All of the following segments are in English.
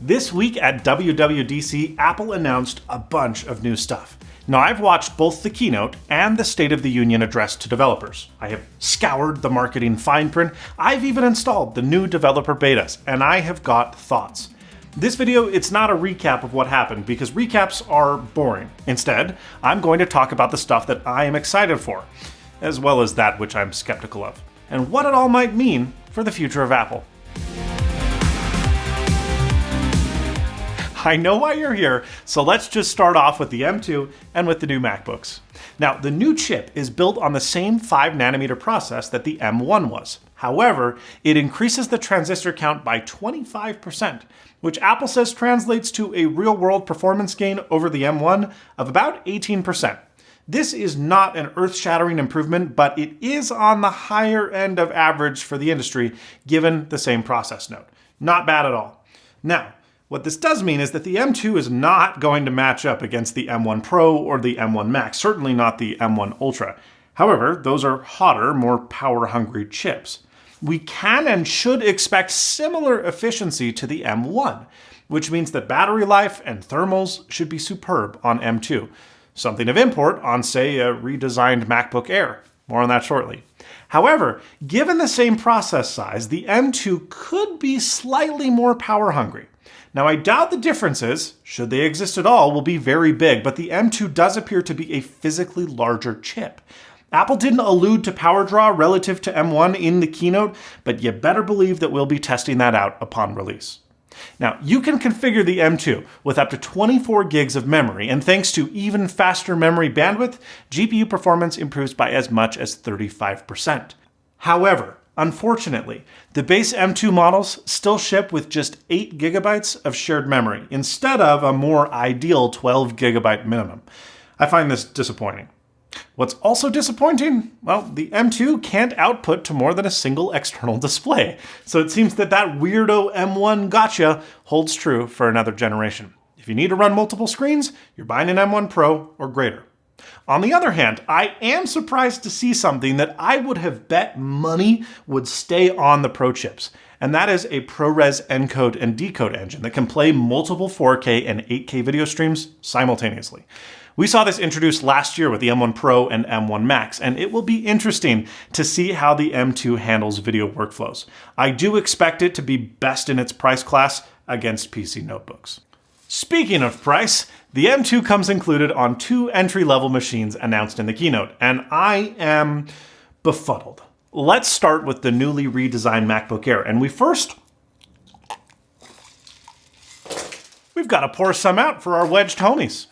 This week at WWDC, Apple announced a bunch of new stuff. Now, I've watched both the keynote and the State of the Union address to developers. I have scoured the marketing fine print, I've even installed the new developer betas, and I have got thoughts. This video, it's not a recap of what happened, because recaps are boring. Instead, I'm going to talk about the stuff that I am excited for, as well as that which I'm skeptical of, and what it all might mean for the future of Apple. I know why you're here, so let's just start off with the M2 and with the new MacBooks. Now, the new chip is built on the same 5nm process that the M1 was. However, it increases the transistor count by 25%, which Apple says translates to a real-world performance gain over the M1 of about 18%. This is not an earth-shattering improvement, but it is on the higher end of average for the industry, given the same process node. Not bad at all. Now, what this does mean is that the M2 is not going to match up against the M1 Pro or the M1 Max, certainly not the M1 Ultra. However, those are hotter, more power-hungry chips. We can and should expect similar efficiency to the M1, which means that battery life and thermals should be superb on M2. Something of import on, say, a redesigned MacBook Air. More on that shortly. However, given the same process size, the M2 could be slightly more power-hungry. Now, I doubt the differences, should they exist at all, will be very big, but the M2 does appear to be a physically larger chip. Apple didn't allude to power draw relative to M1 in the keynote, but you better believe that we'll be testing that out upon release. Now, you can configure the M2 with up to 24 gigs of memory, and thanks to even faster memory bandwidth, GPU performance improves by as much as 35%. However, unfortunately, the base M2 models still ship with just 8 gigabytes of shared memory, instead of a more ideal 12 gigabyte minimum. I find this disappointing. What's also disappointing? Well, the M2 can't output to more than a single external display, so it seems that that weirdo M1 gotcha holds true for another generation. If you need to run multiple screens, you're buying an M1 Pro or greater. On the other hand, I am surprised to see something that I would have bet money would stay on the Pro chips, and that is a ProRes encode and decode engine that can play multiple 4K and 8K video streams simultaneously. We saw this introduced last year with the M1 Pro and M1 Max, and it will be interesting to see how the M2 handles video workflows. I do expect it to be best in its price class against PC notebooks. Speaking of price, the M2 comes included on 2 entry-level machines announced in the keynote, and I am befuddled. Let's start with the newly redesigned MacBook Air, and we've got to pour some out for our wedged homies.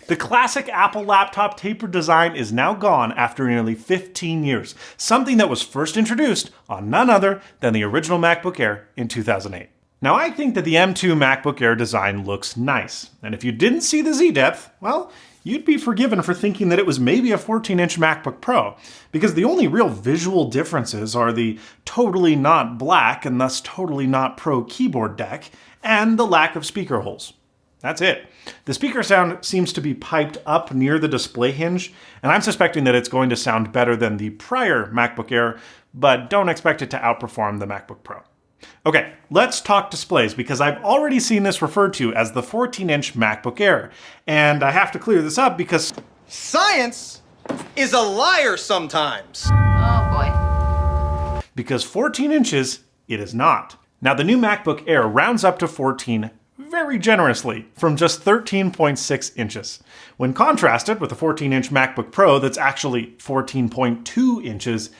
The classic Apple laptop tapered design is now gone after nearly 15 years, something that was first introduced on none other than the original MacBook Air in 2008. Now, I think that the M2 MacBook Air design looks nice, and if you didn't see the Z-depth, well, you'd be forgiven for thinking that it was maybe a 14-inch MacBook Pro, because the only real visual differences are the totally not black and thus totally not Pro keyboard deck, and the lack of speaker holes. That's it. The speaker sound seems to be piped up near the display hinge, and I'm suspecting that it's going to sound better than the prior MacBook Air, but don't expect it to outperform the MacBook Pro. Okay, let's talk displays, because I've already seen this referred to as the 14-inch MacBook Air, and I have to clear this up because science is a liar sometimes. Oh boy. Because 14 inches, it is not. Now, the new MacBook Air rounds up to 14 very generously from just 13.6 inches. When contrasted with the 14-inch MacBook Pro that's actually 14.2 inches,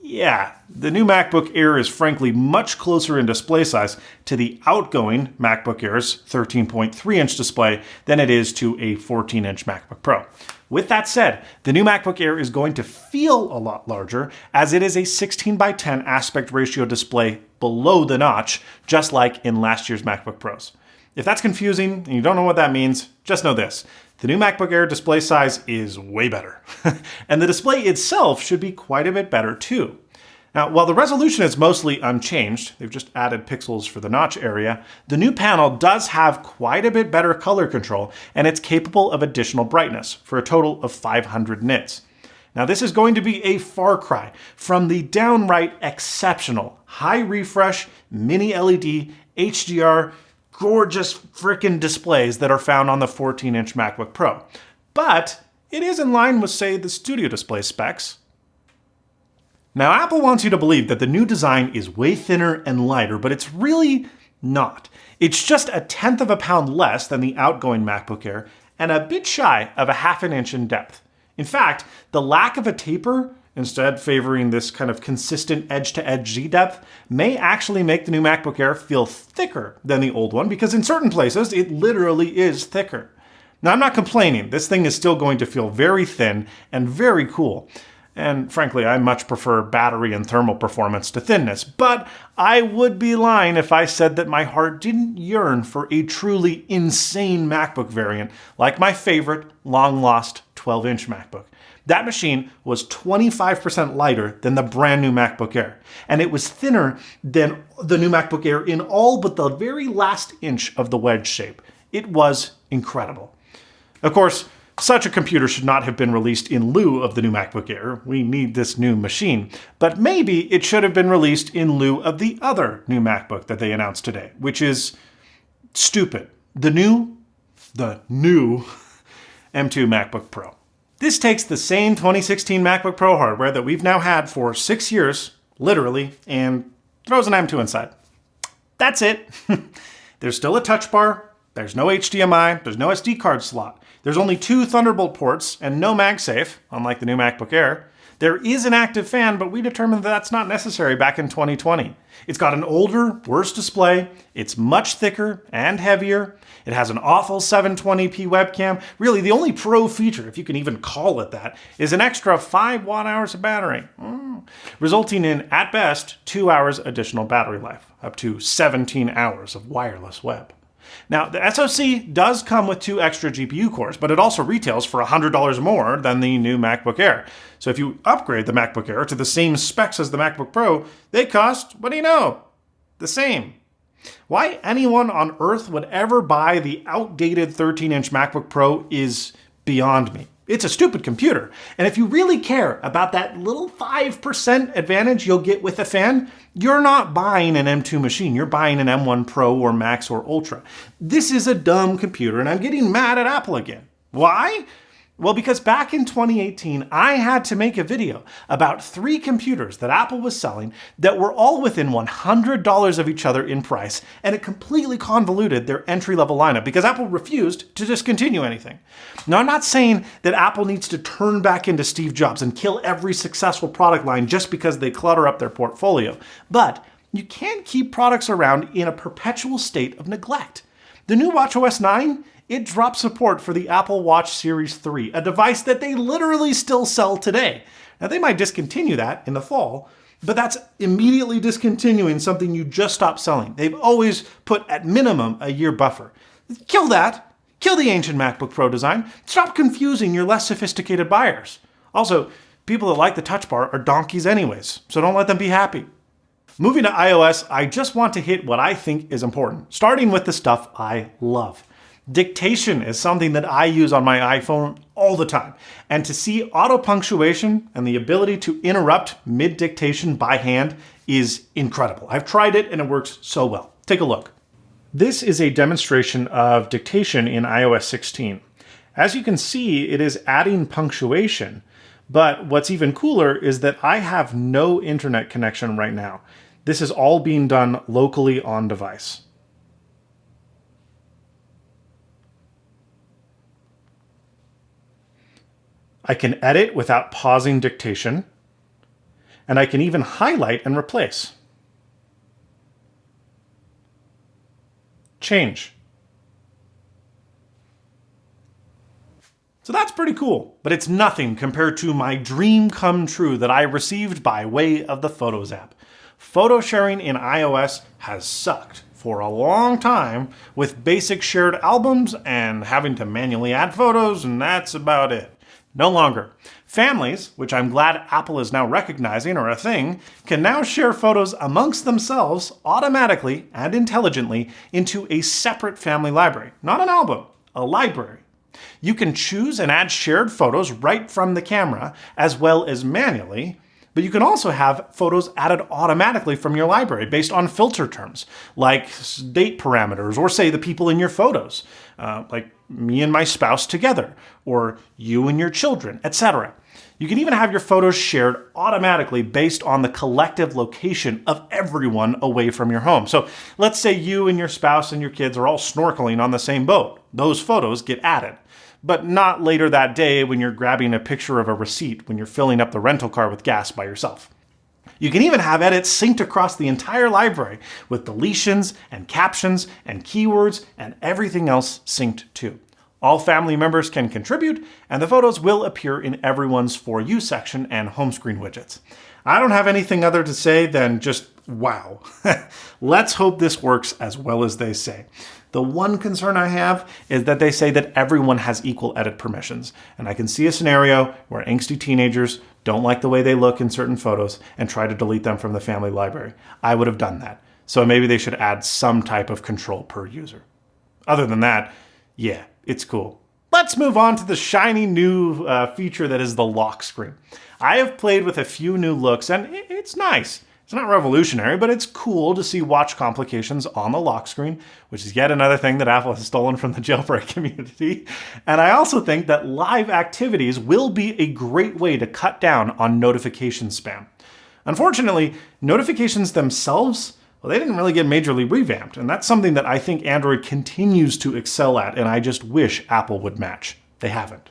yeah, the new MacBook Air is frankly much closer in display size to the outgoing MacBook Air's 13.3-inch display than it is to a 14-inch MacBook Pro. With that said, the new MacBook Air is going to feel a lot larger, as it is a 16:10 aspect ratio display below the notch, just like in last year's MacBook Pros. If that's confusing and you don't know what that means, just know this. The new MacBook Air display size is way better. And the display itself should be quite a bit better too. Now, while the resolution is mostly unchanged, they've just added pixels for the notch area, the new panel does have quite a bit better color control, and it's capable of additional brightness for a total of 500 nits. Now, this is going to be a far cry from the downright exceptional high refresh, mini LED, HDR, gorgeous frickin' displays that are found on the 14-inch MacBook Pro. But it is in line with, say, the Studio Display specs. Now, Apple wants you to believe that the new design is way thinner and lighter, but it's really not. It's just 1/10 of a pound less than the outgoing MacBook Air and a bit shy of a 1/2 inch in depth. In fact, the lack of a taper, instead favoring this kind of consistent edge-to-edge Z-depth, may actually make the new MacBook Air feel thicker than the old one, because in certain places, it literally is thicker. Now, I'm not complaining. This thing is still going to feel very thin and very cool. And frankly, I much prefer battery and thermal performance to thinness, but I would be lying if I said that my heart didn't yearn for a truly insane MacBook variant like my favorite long-lost 12-inch MacBook. That machine was 25% lighter than the brand new MacBook Air, and it was thinner than the new MacBook Air in all but the very last inch of the wedge shape. It was incredible. Of course, such a computer should not have been released in lieu of the new MacBook Air. We need this new machine. But maybe it should have been released in lieu of the other new MacBook that they announced today, which is stupid. The new M2 MacBook Pro. This takes the same 2016 MacBook Pro hardware that we've now had for 6 years, literally, and throws an M2 inside. That's it. There's still a touch bar, there's no HDMI, there's no SD card slot. There's only 2 Thunderbolt ports and no MagSafe, unlike the new MacBook Air. There is an active fan, but we determined that that's not necessary back in 2020. It's got an older, worse display, it's much thicker and heavier, it has an awful 720p webcam. Really, the only pro feature, if you can even call it that, is an extra 5 watt-hours of battery, resulting in, at best, 2 hours additional battery life, up to 17 hours of wireless web. Now, the SoC does come with 2 extra GPU cores, but it also retails for $100 more than the new MacBook Air. So if you upgrade the MacBook Air to the same specs as the MacBook Pro, they cost, what do you know? The same. Why anyone on earth would ever buy the outdated 13-inch MacBook Pro is beyond me. It's a stupid computer. And if you really care about that little 5% advantage you'll get with a fan, you're not buying an M2 machine. You're buying an M1 Pro or Max or Ultra. This is a dumb computer, and I'm getting mad at Apple again. Why? Well, because back in 2018, I had to make a video about 3 computers that Apple was selling that were all within $100 of each other in price, and it completely convoluted their entry-level lineup because Apple refused to discontinue anything. Now, I'm not saying that Apple needs to turn back into Steve Jobs and kill every successful product line just because they clutter up their portfolio, but you can't keep products around in a perpetual state of neglect. The new watchOS 9, it dropped support for the Apple Watch Series 3, a device that they literally still sell today. Now, they might discontinue that in the fall, but that's immediately discontinuing something you just stopped selling. They've always put at minimum a year buffer. Kill that. Kill the ancient MacBook Pro design. Stop confusing your less sophisticated buyers. Also, people that like the Touch Bar are donkeys anyways, so don't let them be happy. Moving to iOS, I just want to hit what I think is important, starting with the stuff I love. Dictation is something that I use on my iPhone all the time, and to see auto punctuation and the ability to interrupt mid-dictation by hand is incredible. I've tried it and it works so well. Take a look. This is a demonstration of dictation in iOS 16. As you can see, it is adding punctuation, but what's even cooler is that I have no internet connection right now. This is all being done locally on device. I can edit without pausing dictation, and I can even highlight and replace. Change. So that's pretty cool, but it's nothing compared to my dream come true that I received by way of the Photos app. Photo sharing in iOS has sucked for a long time with basic shared albums and having to manually add photos, and that's about it. No longer. Families, which I'm glad Apple is now recognizing are a thing, can now share photos amongst themselves automatically and intelligently into a separate family library. Not an album, a library. You can choose and add shared photos right from the camera, as well as manually, But you can also have photos added automatically from your library based on filter terms, like date parameters, or say the people in your photos, like me and my spouse together, or you and your children, etc. You can even have your photos shared automatically based on the collective location of everyone away from your home. So let's say you and your spouse and your kids are all snorkeling on the same boat. Those photos get added. But not later that day when you're grabbing a picture of a receipt when you're filling up the rental car with gas by yourself. You can even have edits synced across the entire library with deletions and captions and keywords and everything else synced too. All family members can contribute, and the photos will appear in everyone's For You section and home screen widgets. I don't have anything other to say than just wow. Let's hope this works as well as they say. The one concern I have is that they say that everyone has equal edit permissions, and I can see a scenario where angsty teenagers don't like the way they look in certain photos and try to delete them from the family library. I would have done that, so maybe they should add some type of control per user. Other than that, yeah, it's cool. Let's move on to the shiny new feature that is the lock screen. I have played with a few new looks, and it's nice. It's not revolutionary, but it's cool to see watch complications on the lock screen, which is yet another thing that Apple has stolen from the jailbreak community. And I also think that live activities will be a great way to cut down on notification spam. Unfortunately, notifications themselves, well, they didn't really get majorly revamped, and that's something that I think Android continues to excel at, and I just wish Apple would match. They haven't.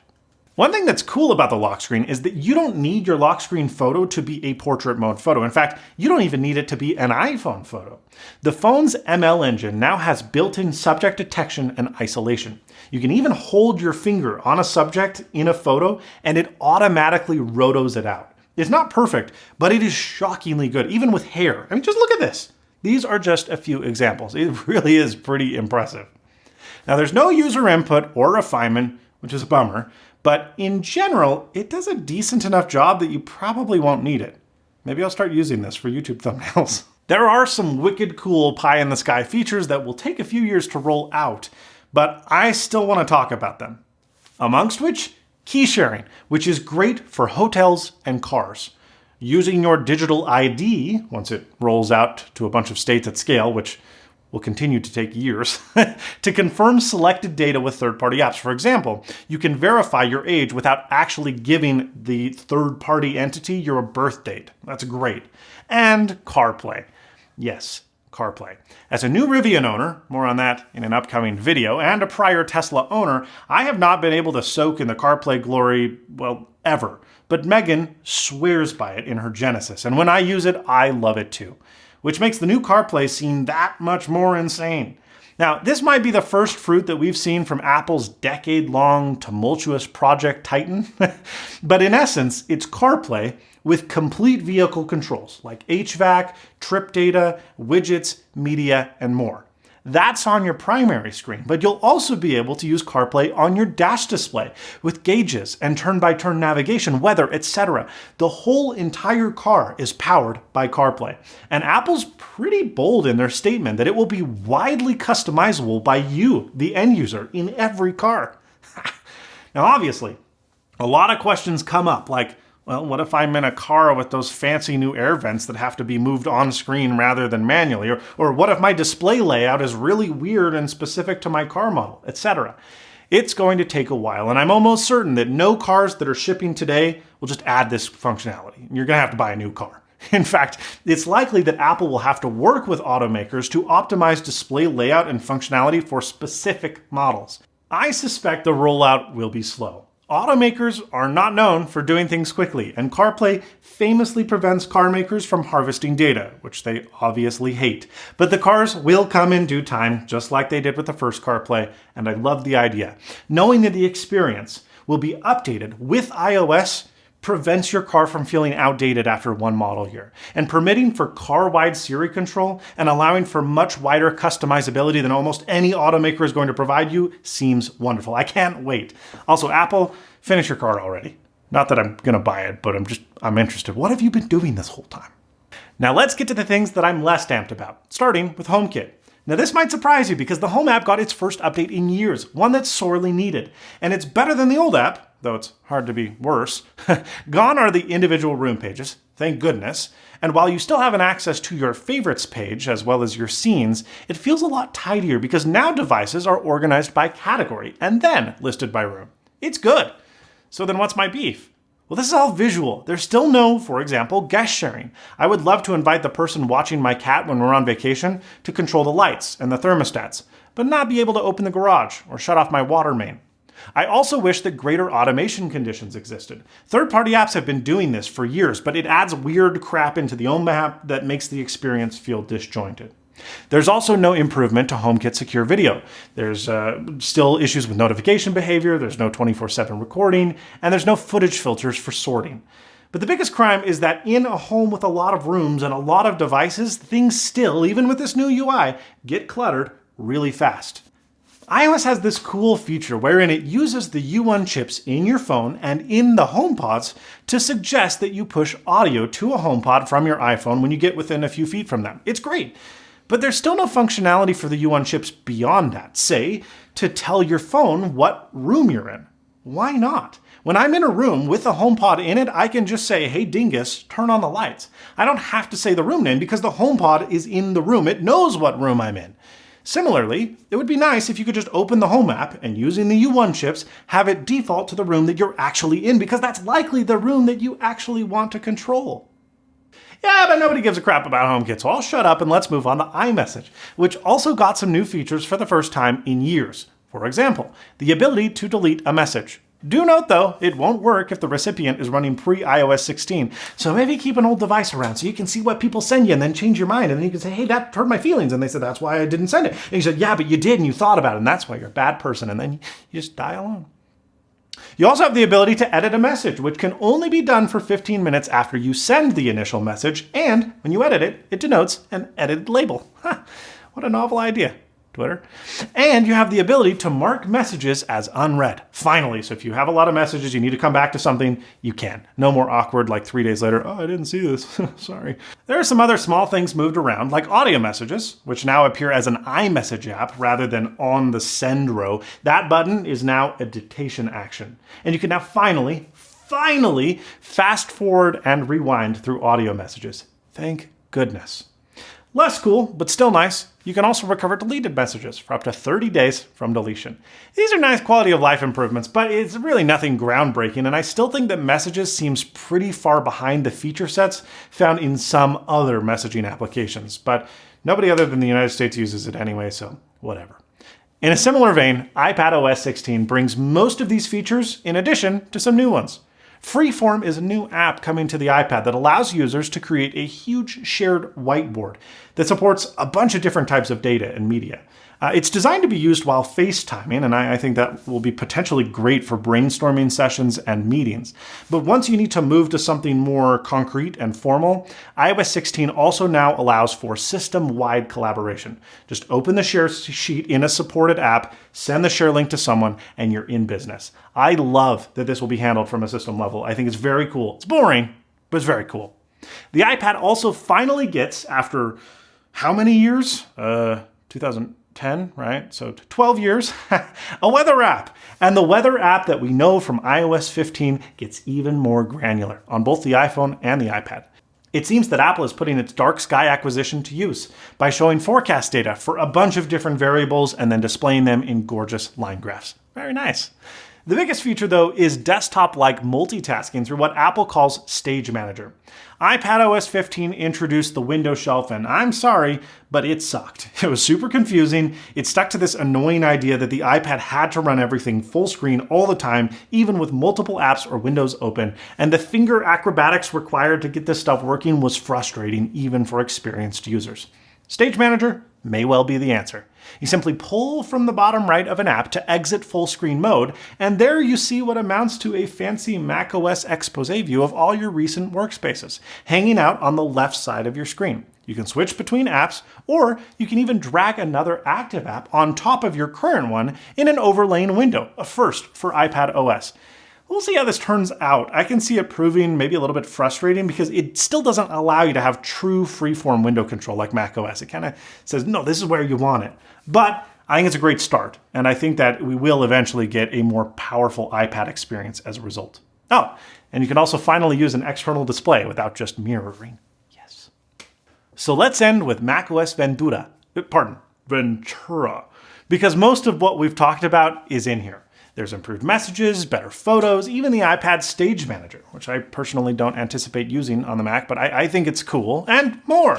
One thing that's cool about the lock screen is that you don't need your lock screen photo to be a portrait mode photo. In fact, you don't even need it to be an iPhone photo. The phone's ML engine now has built-in subject detection and isolation. You can even hold your finger on a subject in a photo and it automatically rotos it out. It's not perfect, but it is shockingly good, even with hair. I mean, just look at this. These are just a few examples. It really is pretty impressive. Now, there's no user input or refinement, which is a bummer, but in general, it does a decent enough job that you probably won't need it. Maybe I'll start using this for YouTube thumbnails. There are some wicked cool pie-in-the-sky features that will take a few years to roll out, but I still want to talk about them. Amongst which, key sharing, which is great for hotels and cars. Using your digital ID, once it rolls out to a bunch of states at scale, which will continue to take years, to confirm selected data with third-party apps. For example, you can verify your age without actually giving the third-party entity your birth date. That's great. And CarPlay. Yes, CarPlay. As a new Rivian owner, more on that in an upcoming video, and a prior Tesla owner, I have not been able to soak in the CarPlay glory, well, ever. But Megan swears by it in her Genesis, and when I use it, I love it too. Which makes the new CarPlay seem that much more insane. Now, this might be the first fruit that we've seen from Apple's decade-long tumultuous Project Titan, but in essence, it's CarPlay with complete vehicle controls like HVAC, trip data, widgets, media, and more. That's on your primary screen, but you'll also be able to use CarPlay on your dash display with gauges and turn-by-turn navigation, weather, etc. The whole entire car is powered by CarPlay. And Apple's pretty bold in their statement that it will be widely customizable by you, the end user, in every car. Now, obviously, a lot of questions come up like, well, what if I'm in a car with those fancy new air vents that have to be moved on screen rather than manually? Or what if my display layout is really weird and specific to my car model, etc.? It's going to take a while, and I'm almost certain that no cars that are shipping today will just add this functionality. You're going to have to buy a new car. In fact, it's likely that Apple will have to work with automakers to optimize display layout and functionality for specific models. I suspect the rollout will be slow. Automakers are not known for doing things quickly, and CarPlay famously prevents car makers from harvesting data, which they obviously hate. But the cars will come in due time, just like they did with the first CarPlay, and I love the idea. Knowing that the experience will be updated with iOS prevents your car from feeling outdated after one model year. And permitting for car-wide Siri control and allowing for much wider customizability than almost any automaker is going to provide you seems wonderful. I can't wait. Also, Apple, finish your car already. Not that I'm gonna buy it, but I'm interested. What have you been doing this whole time? Now let's get to the things that I'm less amped about, starting with HomeKit. Now this might surprise you because the Home app got its first update in years, one that's sorely needed. And it's better than the old app, though it's hard to be worse. Gone are the individual room pages, thank goodness. And while you still have an access to your favorites page as well as your scenes, it feels a lot tidier because now devices are organized by category and then listed by room. It's good. So then what's my beef? Well, this is all visual. There's still no, for example, guest sharing. I would love to invite the person watching my cat when we're on vacation to control the lights and the thermostats, but not be able to open the garage or shut off my water main. I also wish that greater automation conditions existed. Third-party apps have been doing this for years, but it adds weird crap into the Home app that makes the experience feel disjointed. There's also no improvement to HomeKit Secure Video. There's still issues with notification behavior, there's no 24/7 recording, and there's no footage filters for sorting. But the biggest crime is that in a home with a lot of rooms and a lot of devices, things still, even with this new UI, get cluttered really fast. iOS has this cool feature wherein it uses the U1 chips in your phone and in the HomePods to suggest that you push audio to a HomePod from your iPhone when you get within a few feet from them. It's great. But there's still no functionality for the U1 chips beyond that. Say, to tell your phone what room you're in. Why not? When I'm in a room with a HomePod in it, I can just say, hey Dingus, turn on the lights. I don't have to say the room name because the HomePod is in the room. It knows what room I'm in. Similarly, it would be nice if you could just open the Home app and using the U1 chips, have it default to the room that you're actually in because that's likely the room that you actually want to control. Yeah, but nobody gives a crap about HomeKit, so I'll shut up and let's move on to iMessage, which also got some new features for the first time in years. For example, the ability to delete a message. Do note though, it won't work if the recipient is running pre-iOS 16, so maybe keep an old device around so you can see what people send you and then change your mind and then you can say, hey, that hurt my feelings, and they said, that's why I didn't send it. And you said, yeah, but you did and you thought about it and that's why you're a bad person, and then you just die alone. You also have the ability to edit a message, which can only be done for 15 minutes after you send the initial message, and when you edit it, it denotes an edited label. What a novel idea, Twitter. And you have the ability to mark messages as unread. Finally, so if you have a lot of messages, you need to come back to something, you can. No more awkward, like 3 days later, oh, I didn't see this, sorry. There are some other small things moved around, like audio messages, which now appear as an iMessage app rather than on the send row. That button is now a dictation action. And you can now finally fast forward and rewind through audio messages. Thank goodness. Less cool, but still nice, you can also recover deleted messages for up to 30 days from deletion. These are nice quality of life improvements, but it's really nothing groundbreaking, and I still think that Messages seems pretty far behind the feature sets found in some other messaging applications, but nobody other than the United States uses it anyway, so whatever. In a similar vein, iPadOS 16 brings most of these features in addition to some new ones. Freeform is a new app coming to the iPad that allows users to create a huge shared whiteboard that supports a bunch of different types of data and media. It's designed to be used while FaceTiming, and I think that will be potentially great for brainstorming sessions and meetings. But once you need to move to something more concrete and formal, iOS 16 also now allows for system-wide collaboration. Just open the share sheet in a supported app, send the share link to someone, and you're in business. I love that this will be handled from a system level. I think it's very cool. It's boring, but it's very cool. The iPad also finally gets, after how many years? 2010, right? So 12 years, a weather app. And the weather app that we know from iOS 15 gets even more granular on both the iPhone and the iPad. It seems that Apple is putting its dark sky acquisition to use by showing forecast data for a bunch of different variables and then displaying them in gorgeous line graphs. Very nice. The biggest feature, though, is desktop-like multitasking through what Apple calls Stage Manager. iPadOS 15 introduced the window shelf, and I'm sorry, but it sucked. It was super confusing. It stuck to this annoying idea that the iPad had to run everything full screen all the time, even with multiple apps or windows open, and the finger acrobatics required to get this stuff working was frustrating, even for experienced users. Stage Manager may well be the answer. You simply pull from the bottom right of an app to exit full screen mode, and there you see what amounts to a fancy macOS expose view of all your recent workspaces, hanging out on the left side of your screen. You can switch between apps, or you can even drag another active app on top of your current one in an overlaying window, a first for iPadOS. We'll see how this turns out. I can see it proving maybe a little bit frustrating because it still doesn't allow you to have true freeform window control like macOS. It kind of says, no, this is where you want it. But I think it's a great start, and I think that we will eventually get a more powerful iPad experience as a result. Oh, and you can also finally use an external display without just mirroring. Yes. So let's end with macOS Ventura, because most of what we've talked about is in here. There's improved messages, better photos, even the iPad Stage Manager, which I personally don't anticipate using on the Mac, but I think it's cool, and more.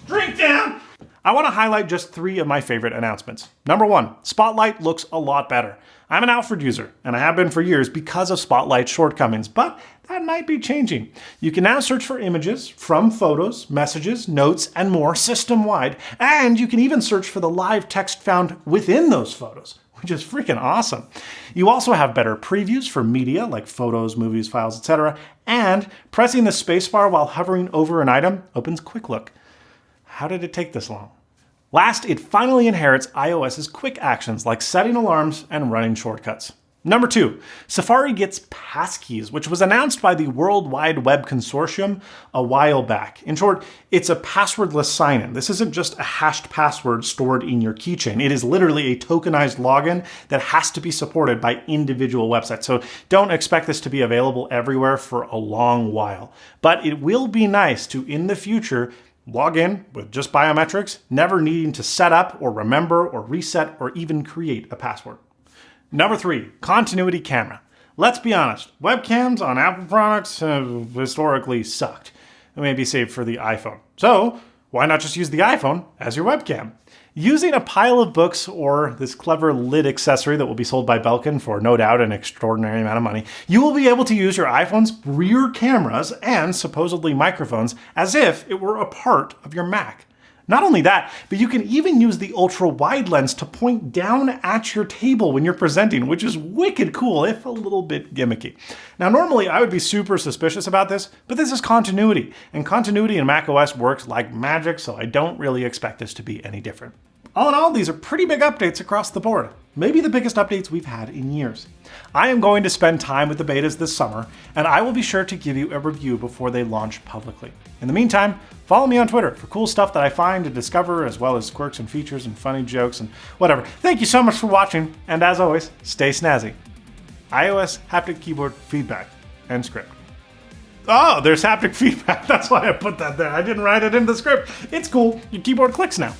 Drink down! I want to highlight just 3 of my favorite announcements. Number 1, Spotlight looks a lot better. I'm an Alfred user, and I have been for years because of Spotlight's shortcomings, but that might be changing. You can now search for images from photos, messages, notes, and more system-wide, and you can even search for the live text found within those photos, which is freaking awesome. You also have better previews for media like photos, movies, files, etc., and pressing the spacebar while hovering over an item opens Quick Look. How did it take this long? Last, it finally inherits iOS's quick actions like setting alarms and running shortcuts. Number 2, Safari gets passkeys, which was announced by the World Wide Web Consortium a while back. In short, it's a passwordless sign-in. This isn't just a hashed password stored in your keychain. It is literally a tokenized login that has to be supported by individual websites. So don't expect this to be available everywhere for a long while. But it will be nice to, in the future, log in with just biometrics, never needing to set up or remember or reset or even create a password. Number 3, continuity camera. Let's be honest, webcams on Apple products have historically sucked. Maybe save for the iPhone. So why not just use the iPhone as your webcam? Using a pile of books or this clever lid accessory that will be sold by Belkin for no doubt an extraordinary amount of money, you will be able to use your iPhone's rear cameras and supposedly microphones as if it were a part of your Mac. Not only that, but you can even use the ultra-wide lens to point down at your table when you're presenting, which is wicked cool, if a little bit gimmicky. Now, normally I would be super suspicious about this, but this is continuity, and continuity in macOS works like magic, so I don't really expect this to be any different. All in all, these are pretty big updates across the board. Maybe the biggest updates we've had in years. I am going to spend time with the betas this summer, and I will be sure to give you a review before they launch publicly. In the meantime, follow me on Twitter for cool stuff that I find and discover, as well as quirks and features and funny jokes and whatever. Thank you so much for watching, and as always, stay snazzy. iOS haptic keyboard feedback and script. Oh, there's haptic feedback. That's why I put that there. I didn't write it in the script. It's cool. Your keyboard clicks now.